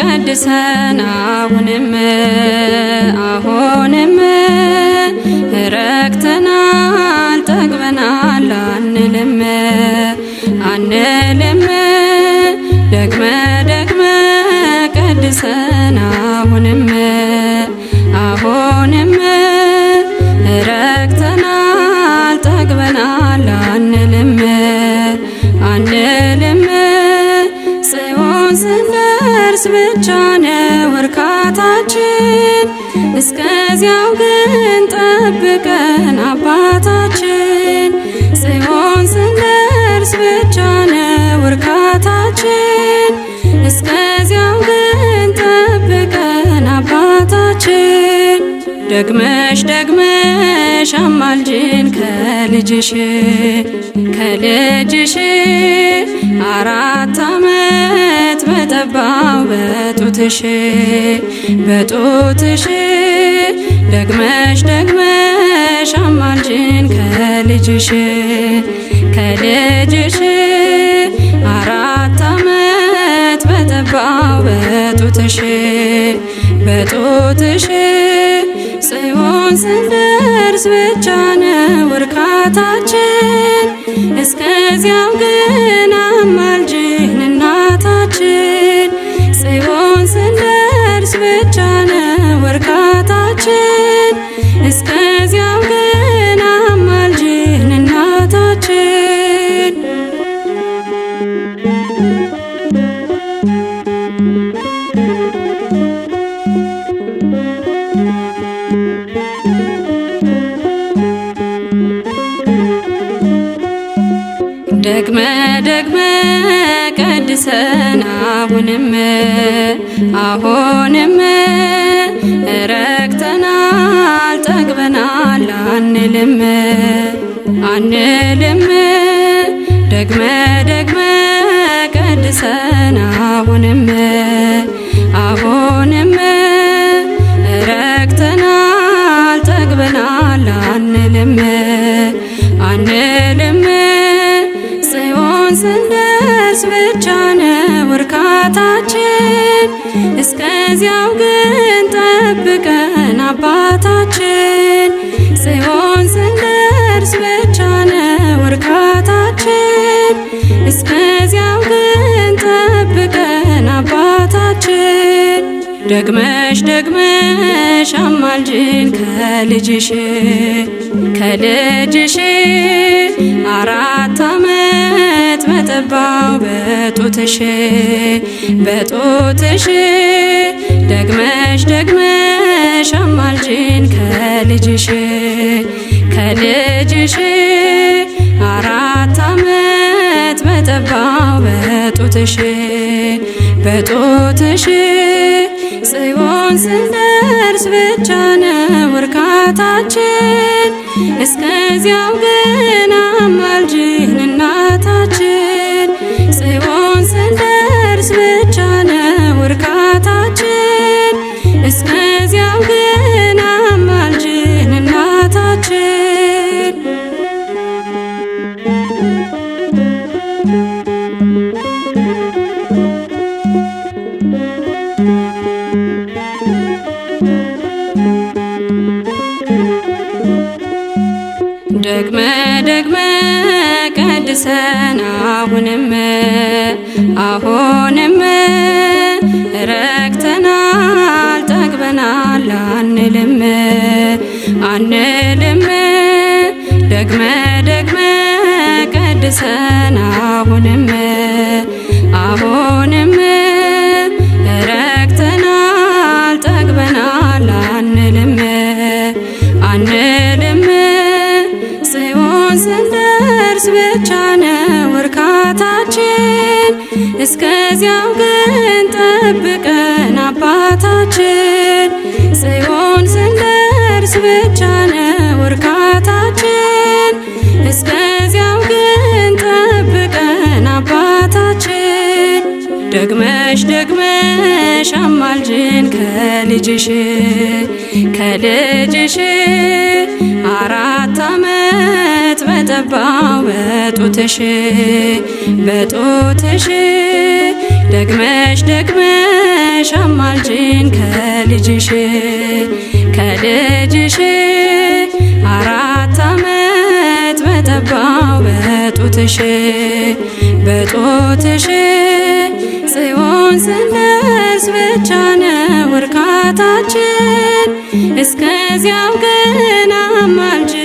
ቀድሰን አሁንም ረክተናል ጠግበናል አንልም ደግመ ቀድሰን አሁንም ረክተናል ጠግበናል አንልም ጽዮን ስንደርስ ብቻ ነው እርካታችን እስከዚያው ግን ጠብቀን አባታችን ጽዮን ስንደርስ ብቻ ነው እርካታችን እስከዚያው ግን ጠብቀን አባታችን ደግመሽ አማልጅን ከልጅሽ 4 ዓመት በጠባው በጡትሽ ደግመሽ አማልጅን ከልጅሽ 4 ዓመት በጠባው በጡትሽ ጽዮን ስንደርስ ብቻ ነው እርካታችን እስከዚያው ግን አማልጅን እናታችን ጽዮን ስንደርስ ብቻ ነው እርካታችን እስከዚያው ግን አማልጅን እናታችን ደግመ ቀድሰን አሁንም ረክተናል ጠግበናል አንልም ደግመ ቀድሰን አሁንም ረክተናል ጠግበናል አንልም ጽዮን ስንደርስ ብቻ ነው እርካታችን እስከዚያው ግን ጠብቀን አባታችን ጽዮን ስንደርስ ብቻ ነው እርካታችን እስከዚያው ግን ጠብቀን አባታችን ደግመሽ አማልጅን ከልጅሽ 4 ዓመት በጠባው በጡትሽ ደግመሽ አማልጅን ከልጅሽ 4 ዓመት በጠባው በጡትሽ ጽዮን ስንደርስ ብቻ ነው እርካታችን እስከዚያው ግን አማልጅን እናታችን ጽዮን ስንደርስ ብቻ ነው እርካታችን እስከዚያው ግን አማልጅን እናታችን ደግመ ቀድሰን አሁንም ረክተናል ጠግበናል አንልም ደግመ ቀድሰን አሁንም ረክተናል ጠግበናል አንልም ጽዮን ስንደርስ ብቻ ነው እርካታችን እስከዚያው ግን ጠብቀን አባታችን ጽዮን ስንደርስ ብቻ ነው እርካታችን እስከዚያው ግን ጠብቀን አባታችን ደግመሽ አማልጅን ከልጅሽ 4 ዓመት በጠባው በጡትሽ ደግመሽ ደግመሽ አማልጅን ከልጅሽ 4 ዓመት በጠባው በጡትሽ ጽዮን ስንደርስ ብቻ ነው እርካታችን። እስከዚያው ግን አማልጅን